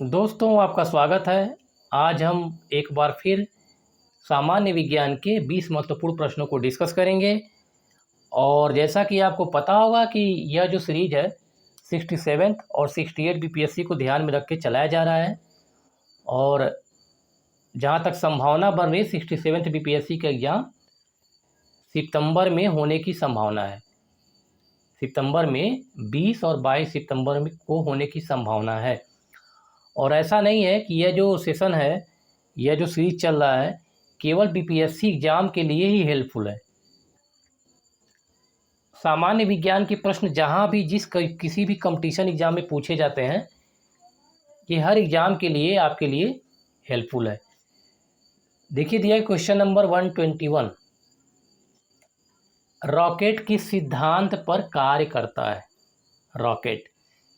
दोस्तों, आपका स्वागत है। आज हम एक बार फिर सामान्य विज्ञान के 20 महत्वपूर्ण प्रश्नों को डिस्कस करेंगे। और जैसा कि आपको पता होगा कि यह जो सीरीज है 67 और 68 बीपीएससी को ध्यान में रख के चलाया जा रहा है। और जहां तक संभावना बन रही है 67 बीपीएससी का एग्ज़ाम सितंबर में होने की संभावना है। सितंबर में 20 और 22 सितंबर में को होने की संभावना है। और ऐसा नहीं है कि यह जो सेशन है, यह जो सीरीज चल रहा है केवल बीपीएससी एग्ज़ाम के लिए ही हेल्पफुल है। सामान्य विज्ञान के प्रश्न जहाँ भी किसी भी कंपटीशन एग्ज़ाम में पूछे जाते हैं, ये हर एग्ज़ाम के लिए आपके लिए हेल्पफुल है। देखिए दिया है क्वेश्चन नंबर 121, रॉकेट किस सिद्धांत पर कार्य करता है। रॉकेट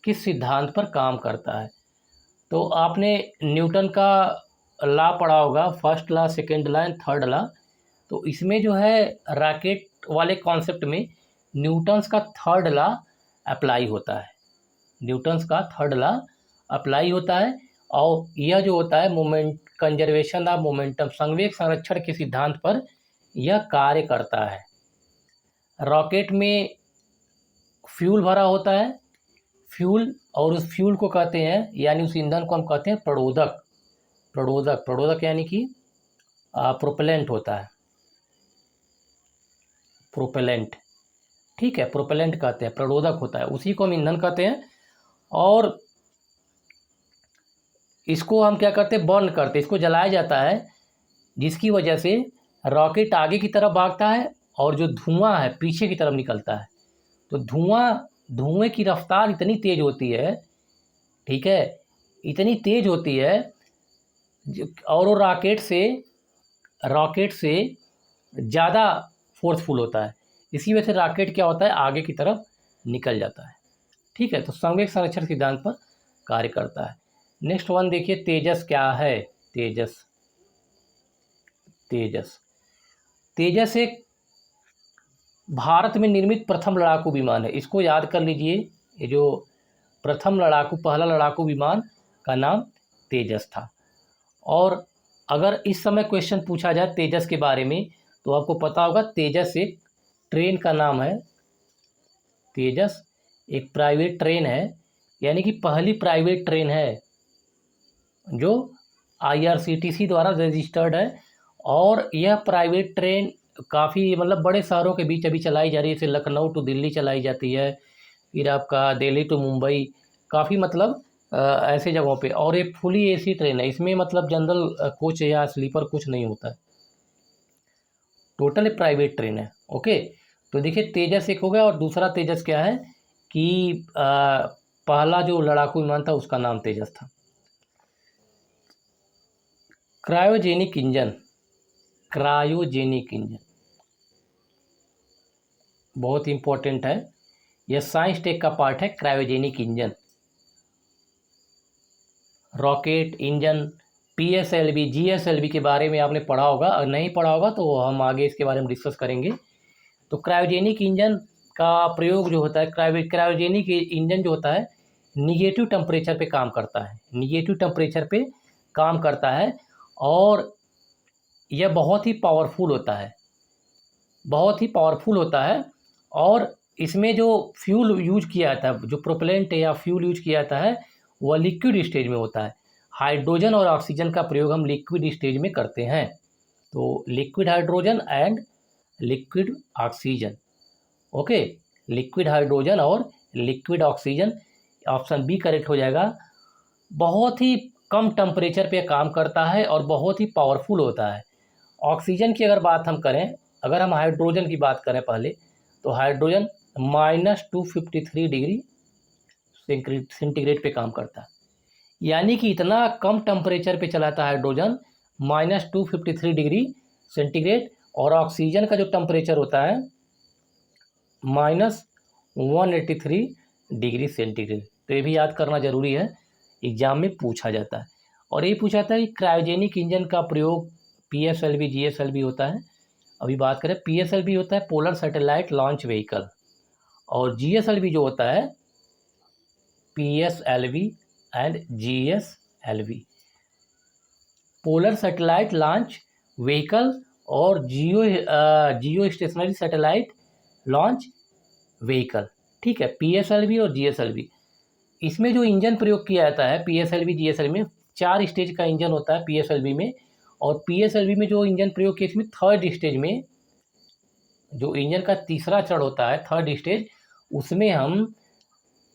किस सिद्धांत पर काम करता है। तो आपने न्यूटन का लॉ पढ़ा होगा, first law, second law and third law. तो इसमें जो है रॉकेट वाले कॉन्सेप्ट में न्यूटन्स का थर्ड लॉ अप्लाई होता है। न्यूटन्स का थर्ड लॉ अप्लाई होता है और यह जो होता है कंजर्वेशन ऑफ मोमेंटम, संवेग संरक्षण के सिद्धांत पर यह कार्य करता है। रॉकेट में फ्यूल भरा होता है, फ्यूल, और उस फ्यूल को कहते हैं, यानी उस ईंधन को हम कहते हैं प्ररोधक। प्ररोधक यानी कि प्रोपेलेंट होता है, प्रोपेलेंट। ठीक है, प्रोपेलेंट कहते हैं, प्ररोधक होता है, उसी को हम ईंधन कहते हैं। और इसको हम क्या करते हैं, बर्न करते हैं, इसको जलाया जाता है, जिसकी वजह से रॉकेट आगे की तरफ भागता है और जो धुआं है पीछे की तरफ निकलता है। तो धुएं की रफ्तार इतनी तेज होती है, ठीक है, इतनी तेज होती है, और वो रॉकेट से ज़्यादा फोर्सफुल होता है। इसी वजह से रॉकेट क्या होता है, आगे की तरफ निकल जाता है। ठीक है, तो संवेग संरक्षण सिद्धांत पर कार्य करता है। नेक्स्ट वन देखिए, तेजस क्या है। तेजस एक भारत में निर्मित प्रथम लड़ाकू विमान है। इसको याद कर लीजिए, ये जो पहला लड़ाकू विमान का नाम तेजस था। और अगर इस समय क्वेश्चन पूछा जाए तेजस के बारे में, तो आपको पता होगा तेजस एक ट्रेन का नाम है। तेजस एक प्राइवेट ट्रेन है, यानी कि पहली प्राइवेट ट्रेन है जो आईआरसीटीसी द्वारा रजिस्टर्ड है। और यह प्राइवेट ट्रेन काफ़ी बड़े शहरों के बीच अभी चलाई जा रही है। जैसे लखनऊ टू दिल्ली चलाई जाती है, फिर आपका दिल्ली टू मुंबई, काफ़ी ऐसे जगहों पे। और ये फुली एसी ट्रेन है, इसमें जनरल कोच या स्लीपर कुछ नहीं होता है, टोटल प्राइवेट ट्रेन है। ओके, तो देखिए तेजस एक हो गया। और दूसरा तेजस क्या है कि पहला जो लड़ाकू विमान था उसका नाम तेजस था। क्रायोजेनिक इंजन बहुत इंपॉर्टेंट है, यह साइंस टेक का पार्ट है। Cryogenic engine, rocket engine, PSLV, GSLV के बारे में आपने पढ़ा होगा। अगर नहीं पढ़ा होगा तो हम आगे इसके बारे में डिस्कस करेंगे। तो क्रायोजेनिक इंजन का प्रयोग जो होता है, क्रायोजेनिक इंजन जो होता है निगेटिव टेम्परेचर पे काम करता है। और यह बहुत ही पावरफुल होता है। और इसमें जो फ्यूल यूज किया जाता है, जो प्रोपेलेंट या फ्यूल यूज किया जाता है, वह लिक्विड स्टेज में होता है। हाइड्रोजन और ऑक्सीजन का प्रयोग हम लिक्विड स्टेज में करते हैं। तो liquid hydrogen and liquid oxygen. Okay, liquid hydrogen और liquid oxygen, option B correct हो जाएगा। बहुत ही कम टेम्परेचर पे काम करता है और बहुत ही पावरफुल होता है। ऑक्सीजन की अगर बात हम करें, अगर हम हाइड्रोजन की बात करें पहले, तो हाइड्रोजन -253 डिग्री सेंटीग्रेड पे काम करता है, यानी कि इतना कम टेम्परेचर पे चलाता है हाइड्रोजन, -253 डिग्री सेंटीग्रेड। और ऑक्सीजन का जो टेम्परेचर होता है -183 डिग्री सेंटीग्रेड। तो ये भी याद करना जरूरी है, एग्जाम में पूछा जाता है। और ये पूछा जाता है कि क्रायोजेनिक इंजन का प्रयोग पीएसएलवी, जीएसएलवी होता है। अभी बात करें, पीएसएलवी होता है पोलर सैटेलाइट लॉन्च व्हीकल, और जीएसएलवी जो होता है PSLV and PSLV। Polar satellite launch vehicle और geostationary satellite launch vehicle, ठीक है, PSLV और GSLV। इसमें जो इंजन प्रयोग किया जाता है PSLV GSLV में, 4 स्टेज का इंजन होता है PSLV में, और PSLV में जो इंजन प्रयोग किया इसमें थर्ड स्टेज में, जो इंजन का तीसरा चरण होता है थर्ड स्टेज, उसमें हम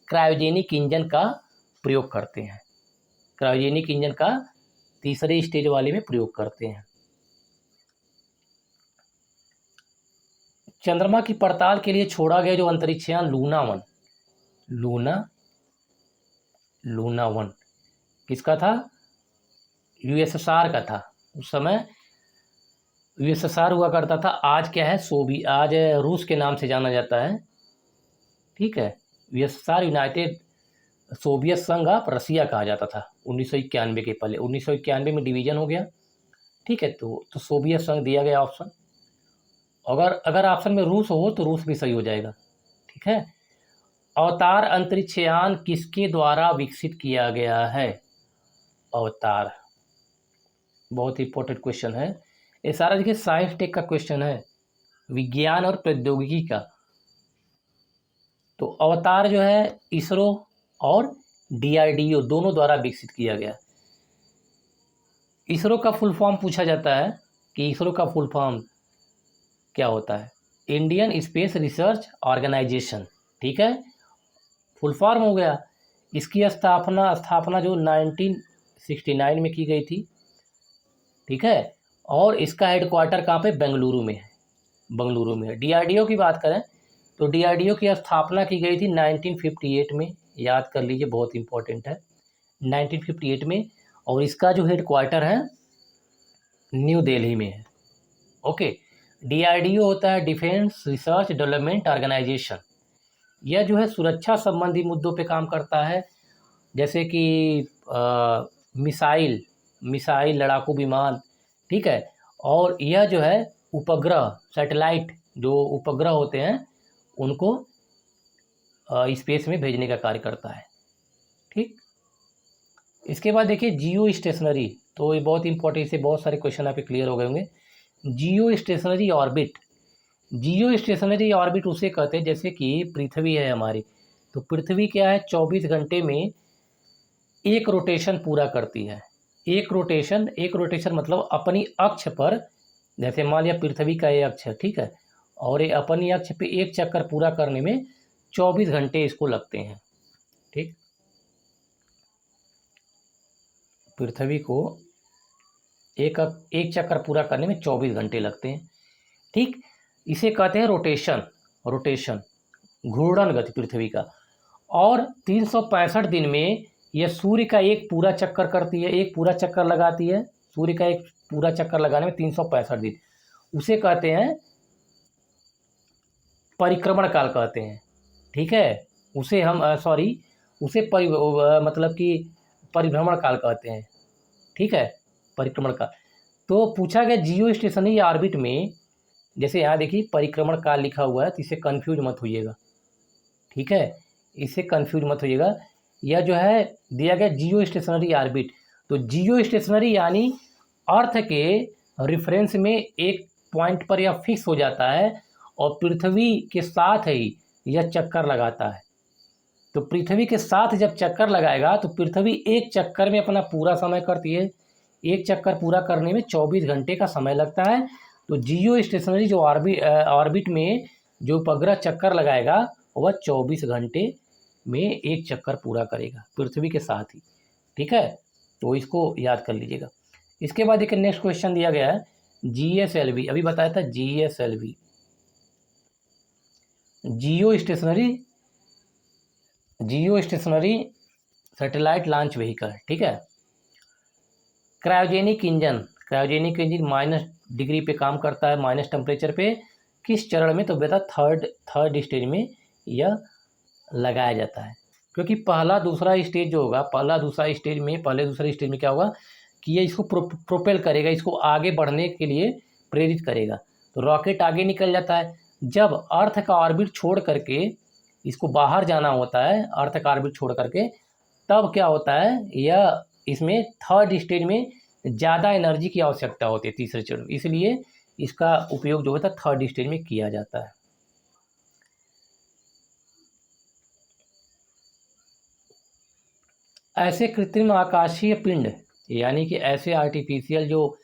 क्रायोजेनिक इंजन का प्रयोग करते हैं। क्रायोजेनिक इंजन का तीसरे स्टेज वाले में प्रयोग करते हैं। चंद्रमा की पड़ताल के लिए छोड़ा गया जो अंतरिक्षयान लूना 1 किसका था? USSR का था। उस समय USSR हुआ करता था, आज क्या है आज रूस के नाम से जाना जाता है, ठीक है। USSR यूनाइटेड सोवियत संघ ऑफ रसिया कहा जाता था 1991 के पहले। 1991 में डिवीजन हो गया, ठीक है। तो सोवियत संघ दिया गया ऑप्शन। अगर ऑप्शन में रूस हो तो रूस भी सही हो जाएगा, ठीक है। अवतार अंतरिक्षयान किसके द्वारा विकसित किया गया है? अवतार बहुत इंपॉर्टेंट क्वेश्चन है ये सारा। देखिए साइंस टेक का क्वेश्चन है, विज्ञान और प्रौद्योगिकी का। तो अवतार जो है इसरो और DRDO दोनों द्वारा विकसित किया गया। इसरो का फुल फॉर्म पूछा जाता है कि इसरो का फुल फॉर्म क्या होता है? इंडियन स्पेस रिसर्च ऑर्गेनाइजेशन, ठीक है, फुल फॉर्म हो गया। इसकी स्थापना जो 1969 में की गई थी, ठीक है। और इसका हेडक्वार्टर कहाँ पे? बेंगलुरु में है। DRDO की बात करें तो DRDO की स्थापना की गई थी 1958 में, याद कर लीजिए, बहुत इंपॉर्टेंट है, 1958 में। और इसका जो हेडक्वार्टर है न्यू दिल्ली में है, ओके। DRDO होता है डिफेंस रिसर्च डेवलपमेंट ऑर्गेनाइजेशन। यह जो है सुरक्षा संबंधी मुद्दों पे काम करता है, जैसे कि मिसाइल लड़ाकू विमान, ठीक है। और यह जो है उपग्रह सैटेलाइट, जो उपग्रह होते हैं उनको स्पेस में भेजने का कार्य करता है, ठीक। इसके बाद देखिए जियो स्टेशनरी, तो ये बहुत इंपॉर्टेंट, इससे बहुत सारे क्वेश्चन आप क्लियर हो गए होंगे। जियो स्टेशनरी ऑर्बिट उसे कहते हैं जैसे कि पृथ्वी है हमारी, तो पृथ्वी क्या है 24 घंटे में एक रोटेशन पूरा करती है। एक रोटेशन मतलब अपनी अक्ष पर, जैसे मान लिया पृथ्वी का ये अक्ष है, ठीक है, और ये अपनी अक्ष पे एक चक्कर पूरा करने में 24 घंटे इसको लगते हैं, ठीक। पृथ्वी को एक चक्कर पूरा करने में 24 घंटे लगते हैं, ठीक। इसे कहते हैं रोटेशन, घूर्णन गति पृथ्वी का। और 365 दिन में यह सूर्य का एक पूरा चक्कर करती है, एक पूरा चक्कर लगाती है। सूर्य का एक पूरा चक्कर लगाने में 365 दिन, उसे कहते हैं परिक्रमण काल कहते हैं, ठीक है। उसे हम मतलब कि परिभ्रमण काल कहते हैं, ठीक है, परिक्रमण काल। तो पूछा गया जियो स्टेशनरी ऑर्बिट में, जैसे यहाँ देखिए परिक्रमण काल लिखा हुआ है, तो इसे कंफ्यूज मत होइएगा, ठीक है, इसे कंफ्यूज मत होइएगा। यह जो है दिया गया जियो स्टेशनरी ऑर्बिट, तो जियो स्टेशनरी यानी अर्थ के रेफरेंस में एक पॉइंट पर यह फिक्स हो जाता है और पृथ्वी के साथ ही यह चक्कर लगाता है। तो पृथ्वी के साथ जब चक्कर लगाएगा तो पृथ्वी एक चक्कर में अपना पूरा समय करती है, एक चक्कर पूरा करने में 24 घंटे का समय लगता है। तो जियो स्टेशनरी जो ऑर्बिट में जो उपग्रह चक्कर लगाएगा वह 24 घंटे में एक चक्कर पूरा करेगा पृथ्वी के साथ ही, ठीक है। तो इसको याद कर लीजिएगा। इसके बाद एक नेक्स्ट क्वेश्चन दिया गया है GSLV, अभी बताया था GSLV, जियो स्टेशनरी सैटेलाइट लॉन्च व्हीकल, ठीक है। क्रायोजेनिक इंजन -डिग्री पे काम करता है, माइनस टेम्परेचर पे। किस चरण में? तो बेटा थर्ड स्टेज में यह लगाया जाता है, क्योंकि पहले दूसरे स्टेज में क्या होगा कि ये इसको प्रोपेल करेगा, इसको आगे बढ़ने के लिए प्रेरित करेगा। तो रॉकेट आगे निकल जाता है। जब अर्थ का ऑर्बिट छोड़ करके इसको बाहर जाना होता है, अर्थ का ऑर्बिट छोड़ करके, तब क्या होता है, यह इसमें थर्ड स्टेज में ज़्यादा एनर्जी की आवश्यकता होती है तीसरे चरण में, इसलिए इसका उपयोग जो होता है थर्ड स्टेज में किया जाता है। ऐसे कृत्रिम आकाशीय पिंड यानी कि ऐसे आर्टिफिशियल जो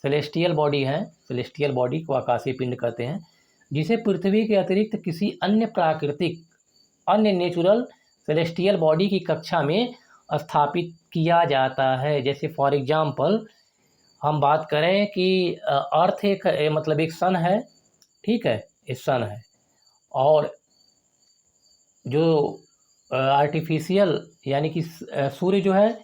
सेलेस्टियल बॉडी हैं, सेलेस्टियल बॉडी को आकाशीय पिंड कहते हैं, जिसे पृथ्वी के अतिरिक्त किसी अन्य प्राकृतिक अन्य नेचुरल सेलेस्टियल बॉडी की कक्षा में स्थापित किया जाता है। जैसे फॉर एग्जांपल हम बात करें कि अर्थ एक मतलब एक सन है, ठीक है, एक सन है, और जो आर्टिफिशियल यानी कि सूर्य जो है,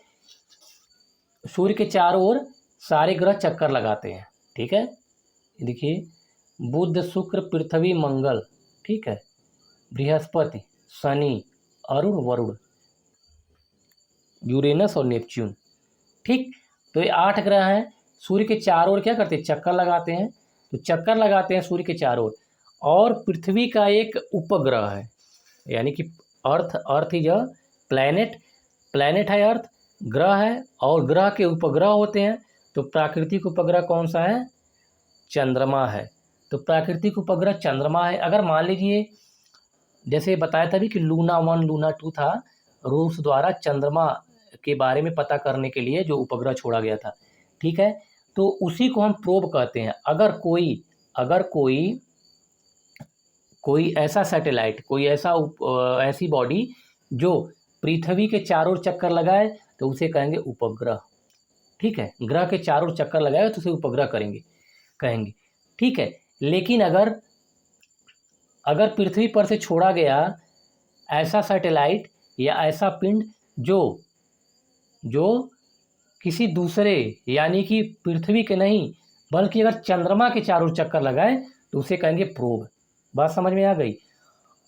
सूर्य के चारों ओर सारे ग्रह चक्कर लगाते हैं, ठीक है। देखिए बुध, शुक्र, पृथ्वी, मंगल, ठीक है, बृहस्पति, शनि, अरुण, वरुण, यूरेनस और नेपच्यून, ठीक। तो ये 8 ग्रह हैं, सूर्य के चारों ओर क्या करते हैं, चक्कर लगाते हैं। तो चक्कर लगाते हैं सूर्य के चारों ओर, और पृथ्वी का एक उपग्रह है, यानी कि अर्थ इज अ प्लैनेट है अर्थ, ग्रह है, और ग्रह के उपग्रह होते हैं। तो प्राकृतिक उपग्रह कौन सा है, चंद्रमा है। तो प्राकृतिक उपग्रह चंद्रमा है। अगर मान लीजिए जैसे बताया था भी कि लूना 1 लूना 2 था, रूस द्वारा चंद्रमा के बारे में पता करने के लिए जो उपग्रह छोड़ा गया था, ठीक है, तो उसी को हम प्रोब कहते हैं। अगर कोई ऐसा सैटेलाइट, कोई ऐसी बॉडी जो पृथ्वी के चारों ओर चक्कर लगाए तो उसे कहेंगे उपग्रह, ठीक है। ग्रह के चारों ओर चक्कर लगाए तो उसे उपग्रह कहेंगे, ठीक है। लेकिन अगर पृथ्वी पर से छोड़ा गया ऐसा सैटेलाइट या ऐसा पिंड जो किसी दूसरे यानी कि पृथ्वी के नहीं बल्कि अगर चंद्रमा के चारों ओर चक्कर लगाए तो उसे कहेंगे प्रोब। बात समझ में आ गई।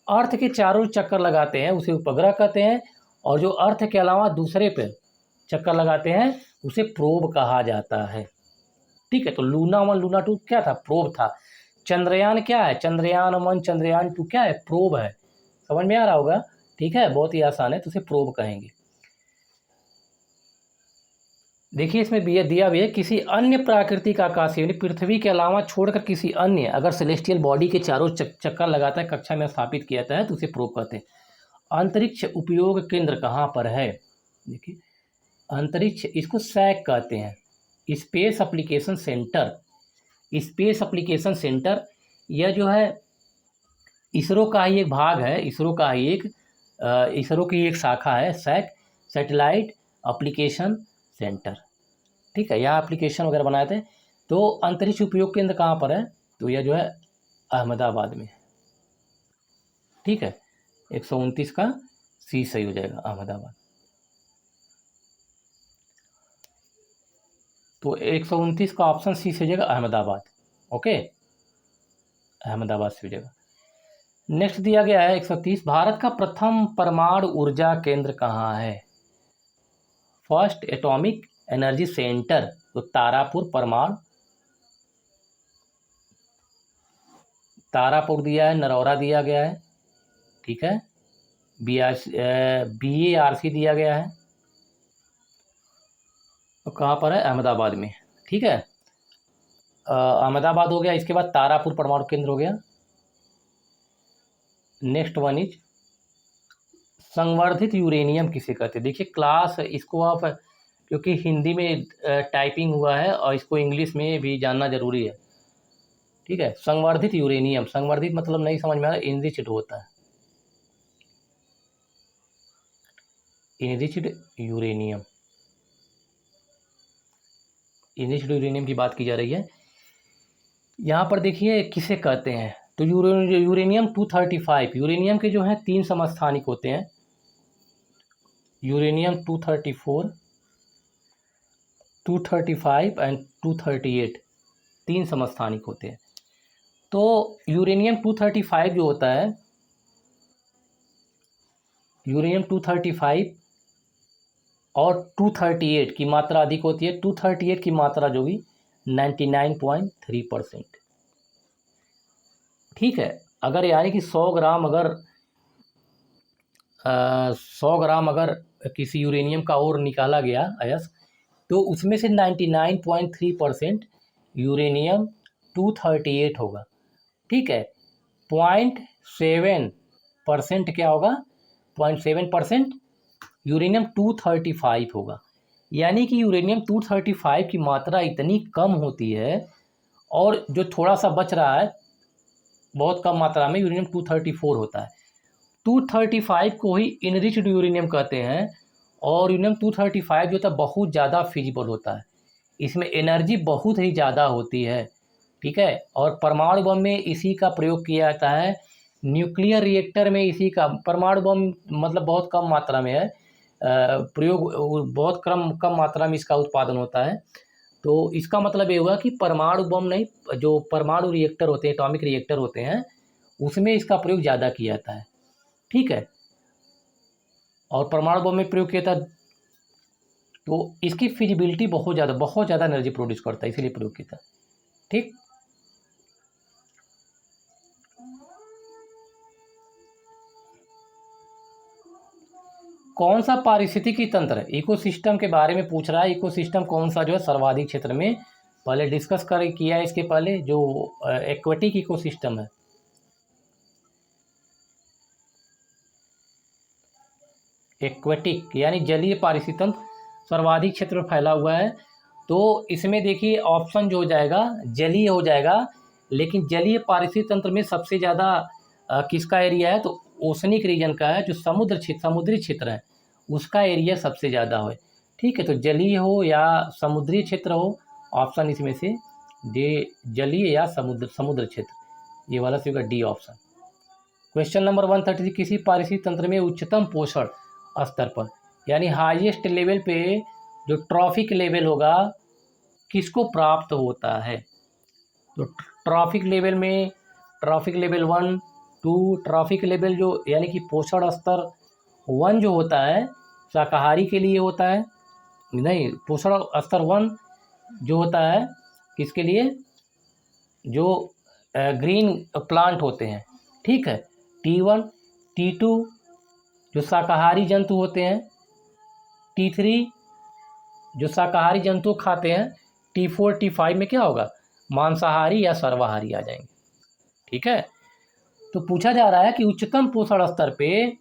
अर्थ के चारों ओर चक्कर लगाते हैं उसे उपग्रह कहते हैं, और जो अर्थ के अलावा दूसरे पर चक्कर लगाते हैं उसे प्रोब कहा जाता है, ठीक है। तो लूना 1 लूना 2 क्या था, प्रोब था। चंद्रयान क्या है, चंद्रयान 1 चंद्रयान 2 क्या है, प्रोब है। समझ में आ रहा होगा, ठीक है, बहुत ही आसान है, तो उसे प्रोब कहेंगे। देखिए इसमें दिया भी है, किसी अन्य प्राकृतिक आकाशीय यानी पृथ्वी के अलावा छोड़कर किसी अन्य अगर सेलेस्टियल बॉडी के चारों चक्कर लगाता है, कक्षा में स्थापित किया जाता है, तो उसे प्रोब कहते हैं। अंतरिक्ष उपयोग केंद्र कहाँ पर है, देखिए अंतरिक्ष, इसको सैक कहते हैं, space application centre. Space application centre यह जो है इसरो का ही एक भाग है, इसरो की एक शाखा है सैक, सैटेलाइट एप्लीकेशन सेंटर, ठीक है। यहाँ एप्लीकेशन वगैरह बनाए थे। तो अंतरिक्ष उपयोग केंद्र कहाँ पर है, तो यह जो है अहमदाबाद में, ठीक है। 129 का सी सही हो जाएगा, अहमदाबाद। तो 129 का ऑप्शन सी से हो जाएगा अहमदाबाद, ओके, अहमदाबाद से हो जाएगा। नेक्स्ट दिया गया है 130, भारत का प्रथम परमाणु ऊर्जा केंद्र कहाँ है, फर्स्ट एटॉमिक एनर्जी सेंटर, तो तारापुर दिया है, नरौरा दिया गया है, ठीक है, BARC दिया गया है, तो कहाँ पर है, अहमदाबाद में, ठीक है। अहमदाबाद हो गया, इसके बाद तारापुर परमाणु केंद्र हो गया। नेक्स्ट वन इज संवर्धित यूरेनियम किसे कहते हैं। देखिए क्लास इसको आप, क्योंकि हिंदी में टाइपिंग हुआ है और इसको इंग्लिश में भी जानना जरूरी है, ठीक है। संवर्धित यूरेनियम, संवर्धित मतलब नहीं समझ में आ रहा, इनरिच्ड होता है, इनरिच्ड यूरेनियम, इनरिच्ड यूरेनियम की बात की जा रही है। यहाँ पर देखिए किसे कहते हैं, तो यूरेनियम 235, यूरेनियम के जो हैं 3 समस्थानिक होते हैं, यूरेनियम 234, 235 एंड 238, 3 समस्थानिक होते हैं। तो यूरेनियम 235 जो होता है, यूरेनियम 235 और 238 की मात्रा अधिक होती है। 238 की मात्रा जो भी 99.3%, ठीक है। अगर यानी कि 100 ग्राम अगर 100 ग्राम अगर किसी यूरेनियम का और निकाला गया अयस्क, तो उसमें से 99.3% यूरेनियम 238 होगा। ठीक है, 0.7% क्या होगा, 0.7% यूरेनियम 235 होगा। यानी कि यूरेनियम 235 की मात्रा इतनी कम होती है, और जो थोड़ा सा बच रहा है बहुत कम मात्रा में यूरेनियम 234 होता है। 235 को ही इनरिच्ड यूरेनियम कहते हैं, और यूरेनियम 235 जो होता है बहुत ज़्यादा फिजिबल होता है, इसमें एनर्जी बहुत ही ज़्यादा होती है। ठीक है, और परमाणु बम में इसी का प्रयोग किया जाता है, न्यूक्लियर रिएक्टर में इसी का, परमाणु बम मतलब बहुत कम मात्रा में है प्रयोग, बहुत कम मात्रा में इसका उत्पादन होता है। तो इसका मतलब ये हुआ कि परमाणु बम नहीं, जो परमाणु रिएक्टर होते हैं, एटॉमिक रिएक्टर होते हैं, उसमें इसका प्रयोग ज़्यादा किया जाता है। ठीक है, और परमाणु बम में प्रयोग किया था तो इसकी फिजिबिलिटी बहुत ज़्यादा एनर्जी प्रोड्यूस करता है, इसीलिए प्रयोग किया था। ठीक, कौन सा पारिस्थितिकी तंत्र, इकोसिस्टम के बारे में पूछ रहा है, इकोसिस्टम कौन सा जो है सर्वाधिक क्षेत्र में, पहले डिस्कस किया है इसके पहले, जो एक्वेटिक इकोसिस्टम है। एक्वेटिक यानी जलीय पारिस्थितिक तंत्र सर्वाधिक क्षेत्र में फैला हुआ है। तो इसमें देखिए ऑप्शन जो हो जाएगा जलीय हो जाएगा, लेकिन जलीय पारिस्थितिक तंत्र में सबसे ज़्यादा किसका एरिया है, तो ओशनिक रीजन का है, जो समुद्री क्षेत्र है उसका एरिया सबसे ज़्यादा है। ठीक है, तो जलीय हो या समुद्री क्षेत्र हो, ऑप्शन इसमें से जलीय या समुद्र क्षेत्र, ये वाला होगा डी ऑप्शन। क्वेश्चन नंबर 133, किसी पारिस्थितिक तंत्र में उच्चतम पोषण स्तर पर, यानी हाईएस्ट लेवल पे जो ट्रॉफिक लेवल होगा किसको प्राप्त होता है, तो ट्रॉफिक लेवल में ट्रॉफिक लेवल 1, 2, ट्रॉफिक लेवल जो यानी कि पोषण स्तर 1 जो होता है शाकाहारी के लिए होता है, नहीं, पोषण स्तर 1 जो होता है किसके लिए, जो ग्रीन प्लांट होते हैं। ठीक है, T1, T2 जो शाकाहारी जंतु होते हैं, T3 जो शाकाहारी जंतु खाते हैं, T4, T5 में क्या होगा, मांसाहारी या सर्वाहारी आ जाएंगे। ठीक है, तो पूछा जा रहा है कि उच्चतम पोषण स्तर पे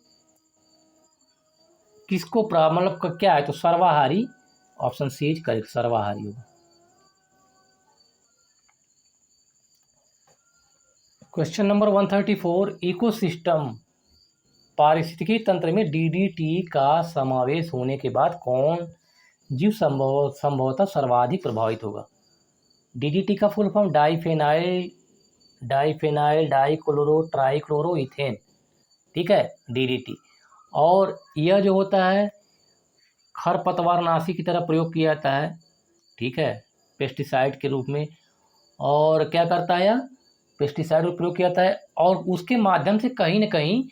किसको मतलब क्या है, तो सर्वाहारी, ऑप्शन सी इज करेक्ट, सर्वाहारी होगा। क्वेश्चन नंबर 134, इकोसिस्टम पारिस्थितिकी तंत्र में डीडीटी का समावेश होने के बाद कौन जीव संभवतः सर्वाधिक प्रभावित होगा। डीडीटी का full form diphenyl dichloro trichloro ethane. ठीक है, डीडीटी, और यह जो होता है खरपतवारनाशी की तरह प्रयोग किया जाता है। ठीक है, पेस्टिसाइड के रूप में, और क्या करता है यह, पेस्टिसाइड का प्रयोग किया जाता है, और उसके माध्यम से कहीं ना कहीं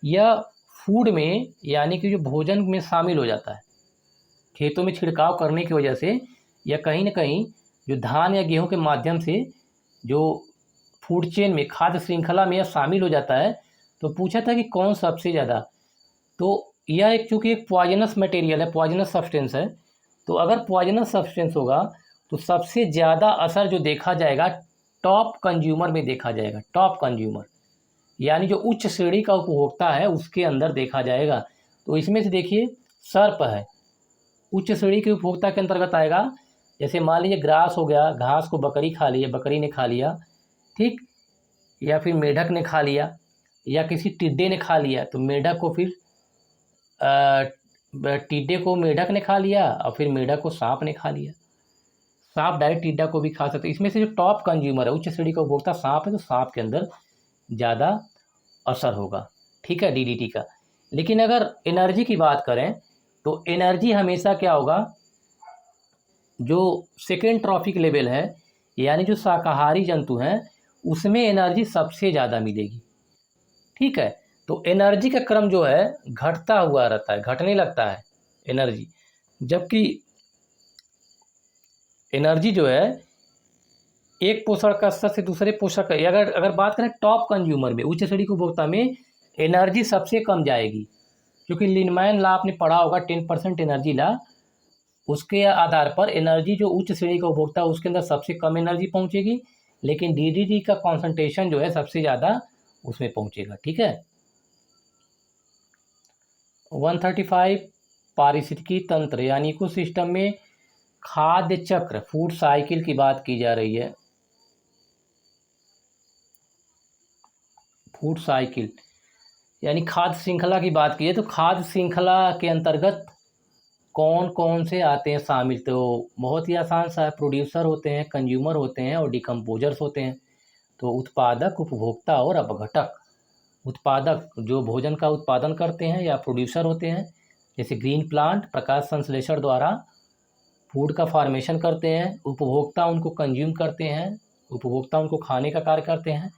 यह फूड में यानी कि जो भोजन में शामिल हो जाता है, खेतों में छिड़काव करने की वजह से, या कहीं ना कहीं जो धान या गेहूं के माध्यम से जो फूड चेन में, खाद्य श्रृंखला में यह शामिल हो जाता है। तो पूछा था कि कौन सबसे ज़्यादा, तो यह एक चूँकि एक पॉइजनस मटेरियल है, पॉइजनस सब्सटेंस है, तो अगर पॉइजनस सब्सटेंस होगा तो सबसे ज़्यादा असर जो देखा जाएगा टॉप कंज्यूमर में देखा जाएगा। टॉप कंज्यूमर यानी जो उच्च श्रेणी का उपभोक्ता है उसके अंदर देखा जाएगा। तो इसमें से देखिए सर्प है, उच्च श्रेणी के उपभोक्ता के अंतर्गत आएगा। जैसे मान लीजिए ग्रास हो गया, घास को बकरी खा ली, बकरी ने खा लिया, ठीक, या फिर मेढक ने खा लिया, या किसी टिड्डे ने खा लिया, तो मेढक को फिर टिड्डे को मेढक ने खा लिया, और फिर मेढक को सांप ने खा लिया। सांप डायरेक्ट टिड्डा को भी खा सकते। इसमें से जो टॉप कंज्यूमर है, उच्च श्रेणी का उपभोक्ता सांप है, तो सांप के अंदर ज़्यादा असर होगा। ठीक है, डीडीटी का। लेकिन अगर एनर्जी की बात करें तो एनर्जी हमेशा क्या होगा, जो सेकेंड ट्रॉफिक लेवल है यानी जो शाकाहारी जंतु हैं उसमें एनर्जी सबसे ज़्यादा मिलेगी। ठीक है, तो एनर्जी का क्रम जो है घटता हुआ रहता है, घटने लगता है एनर्जी, जबकि एनर्जी जो है एक पोषण का स्तर से दूसरे पोषण का, अगर बात करें टॉप कंज्यूमर में, उच्च श्रेणी के उपभोक्ता में एनर्जी सबसे कम जाएगी। क्योंकि लिनमैन ला आपने पढ़ा होगा 10% एनर्जी ला, उसके आधार पर एनर्जी जो उच्च श्रेणी का उपभोक्ता है उसके अंदर सबसे कम एनर्जी पहुंचेगी, लेकिन डीडीटी का कॉन्सेंट्रेशन जो है सबसे ज़्यादा उसमें पहुंचेगा। ठीक है। 135 पारिस्थितिकी तंत्र यानी इकोसिस्टम में खाद्य चक्र फूड साइकिल की बात की जा रही है। फूड साइकिल यानी खाद्य श्रृंखला की बात की है, तो खाद्य श्रृंखला के अंतर्गत कौन कौन से आते हैं शामिल, तो बहुत ही आसान सा है। प्रोड्यूसर होते हैं, कंज्यूमर होते हैं और डिकम्पोजर्स होते हैं। तो उत्पादक, उपभोक्ता और अपघटक। उत्पादक जो भोजन का उत्पादन करते हैं या प्रोड्यूसर होते हैं, जैसे ग्रीन प्लांट प्रकाश संश्लेषण द्वारा फूड का फॉर्मेशन करते हैं। उपभोक्ता उनको कंज्यूम करते हैं, उपभोक्ता उनको खाने का कार्य करते हैं।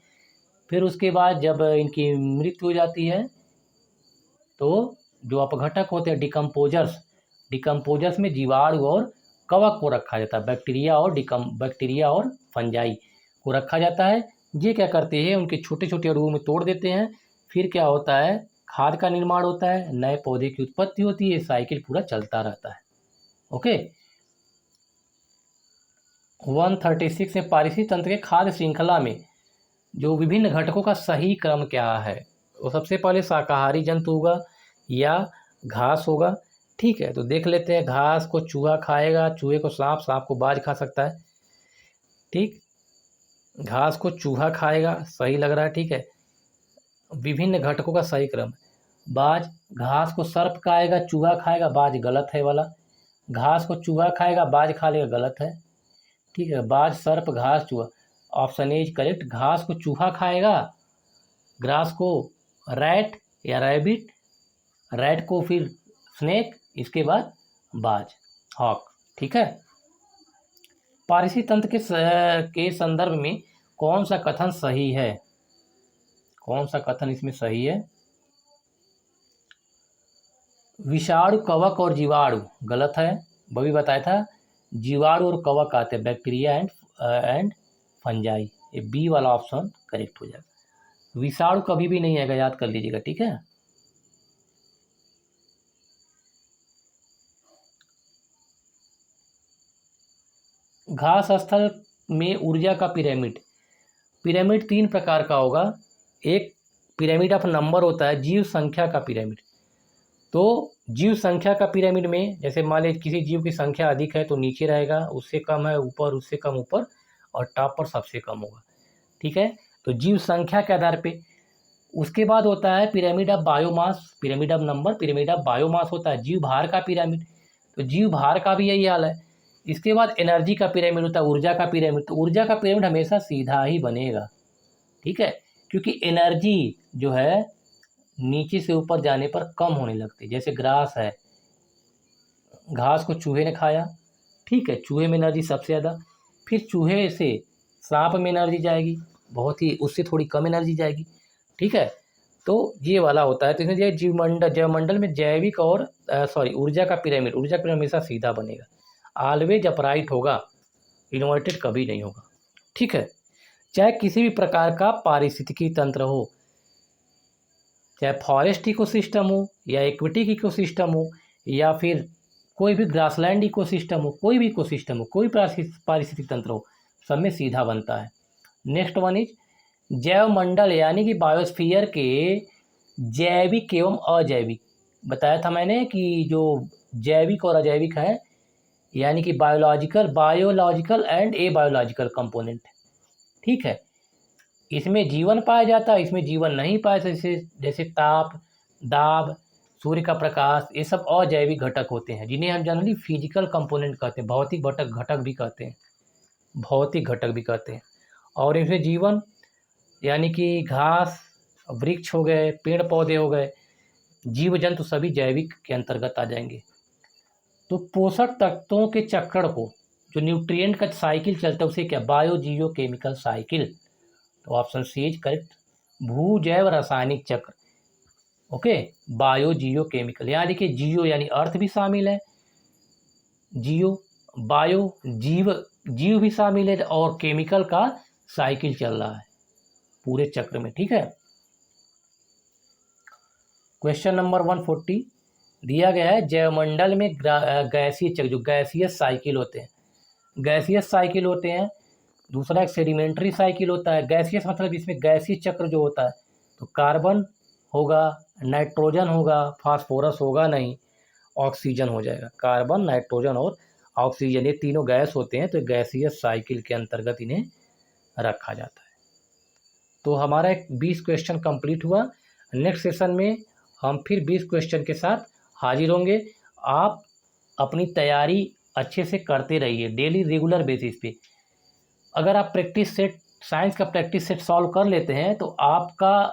फिर उसके बाद जब इनकी मृत्यु हो जाती है तो जो अपघटक होते हैं डिकम्पोजर्स में जीवाणु और कवक को रखा जाता है। बैक्टीरिया और फंजाई को रखा जाता है। ये क्या करते हैं, उनके छोटे छोटे अणुओं में तोड़ देते हैं। फिर क्या होता है, खाद का निर्माण होता है, नए पौधे की उत्पत्ति होती है। साइकिल पूरा चलता रहता है। ओके। 136 में पारिस्थितिकी तंत्र के खाद्य श्रृंखला में जो विभिन्न घटकों का सही क्रम क्या है। तो सबसे पहले शाकाहारी जंतु होगा या घास होगा। ठीक है, तो देख लेते हैं। घास को चूहा खाएगा, चूहे को सांप, सांप को बाज खा सकता है। ठीक, घास को चूहा खाएगा, सही लग रहा है। ठीक है, विभिन्न घटकों का सही क्रम। बाज घास को सर्प खाएगा, चूहा खाएगा, बाज गलत है वाला। घास को चूहा खाएगा, बाज खा लेगा, गलत है। ठीक है, बाज सर्प घास चूहा, ऑप्शन ए इज करेक्ट। घास को चूहा खाएगा, ग्रास को रैट या रैबिट, रैट को फिर स्नेक, इसके बाद बाज हॉक। ठीक है। पारिस्थितिकी तंत्र के संदर्भ में कौन सा कथन सही है, कौन सा कथन इसमें सही है। विषाणु, कवक और जीवाणु गलत है, वो भी बताया था। जीवाणु और कवक आते हैं, बैक्टीरिया एंड फंजाई। ये बी वाला ऑप्शन करेक्ट हो जाएगा। विषाणु कभी भी नहीं आएगा, याद कर लीजिएगा। ठीक है। घास स्थल में ऊर्जा का पिरामिड 3 प्रकार का होगा। एक पिरामिड ऑफ नंबर होता है, जीव संख्या का पिरामिड। तो जीव संख्या का पिरामिड में जैसे मान लीजिए किसी जीव की संख्या अधिक है तो नीचे रहेगा, उससे कम है ऊपर, उससे कम ऊपर, और टॉप पर सबसे कम होगा। ठीक है, तो जीव संख्या के आधार पे। उसके बाद होता है pyramid of biomass, pyramid of number, pyramid of biomass होता है जीव भार का पिरामिड। तो जीव भार का भी यही हाल है। इसके बाद एनर्जी का पिरामिड होता है, ऊर्जा का पिरामिड। तो ऊर्जा का पिरामिड हमेशा सीधा ही बनेगा। ठीक है, क्योंकि एनर्जी जो है नीचे से ऊपर जाने पर कम होने लगती है। जैसे ग्रास है, घास को चूहे ने खाया, ठीक है, चूहे में एनर्जी सबसे ज़्यादा। फिर चूहे से सांप में एनर्जी जाएगी, बहुत ही, उससे थोड़ी कम एनर्जी जाएगी। ठीक है, तो ये वाला होता है। तो इसमें जैवमंडल में जैविक और ऊर्जा का पिरामिड हमेशा सीधा बनेगा, ऑलवेज अपराइट होगा, इन्वर्टेड कभी नहीं होगा। ठीक है, चाहे किसी भी प्रकार का पारिस्थितिकी तंत्र हो, चाहे फॉरेस्ट इकोसिस्टम हो या एक्वेटिक इकोसिस्टम हो या फिर कोई भी ग्रासलैंड इकोसिस्टम हो, कोई भी इकोसिस्टम हो, कोई पारिस्थितिक तंत्र हो, सब में सीधा बनता है। नेक्स्ट वन इज जैवमंडल यानी कि बायोस्फीयर के जैविक एवं अजैविक। बताया था मैंने कि जो जैविक और अजैविक है, यानी कि biological and a biological component. ठीक है, इसमें जीवन पाया जाता है, इसमें जीवन नहीं पाया, जैसे ताप, दाब, सूर्य का प्रकाश, ये सब अजैविक घटक होते हैं, जिन्हें हम जनरली फिजिकल कंपोनेंट कहते हैं, भौतिक घटक भी कहते हैं, भौतिक घटक भी कहते हैं। और इसमें जीवन यानी कि घास, वृक्ष हो गए, पेड़ पौधे हो गए, जीव जंतु सभी जैविक के अंतर्गत आ जाएंगे। तो पोषक तत्वों के चक्र को, जो न्यूट्रिएंट का साइकिल चलता है, उसे क्या, बायो जियो केमिकल साइकिल। तो ऑप्शन सी इज करेक्ट, भू जैव रासायनिक चक्र। ओके, बायो जियो केमिकल, यहाँ देखिए जियो यानी अर्थ भी शामिल है, जियो, बायो जीव भी शामिल है, और केमिकल का साइकिल चल रहा है पूरे चक्र में। ठीक है, क्वेश्चन नंबर 140 दिया गया है, जैवमंडल में गैसीय चक्र, जो गैसियस साइकिल होते हैं, गैसियस साइकिल होते हैं। दूसरा एक सेडिमेंट्री साइकिल होता है। गैसियस मतलब इसमें गैसीय चक्र जो होता है, तो कार्बन होगा, नाइट्रोजन होगा, फास्फोरस होगा नहीं, ऑक्सीजन हो जाएगा। कार्बन, नाइट्रोजन और ऑक्सीजन, ये तीनों गैस होते हैं, तो गैसियस साइकिल के अंतर्गत इन्हें रखा जाता है। तो हमारा एक 20 क्वेश्चन कंप्लीट हुआ। नेक्स्ट सेशन में हम फिर 20 क्वेश्चन के साथ हाजिर होंगे। आप अपनी तैयारी अच्छे से करते रहिए डेली रेगुलर बेसिस पे। अगर आप प्रैक्टिस सेट, साइंस का प्रैक्टिस सेट सॉल्व कर लेते हैं तो आपका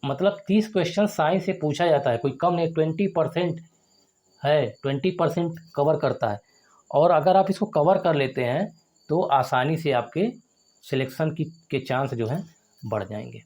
मतलब 30 क्वेश्चन साइंस से पूछा जाता है, कोई कम नहीं, 20% है, 20% कवर करता है। और अगर आप इसको कवर कर लेते हैं तो आसानी से आपके सिलेक्शन के चांस जो हैं बढ़ जाएंगे।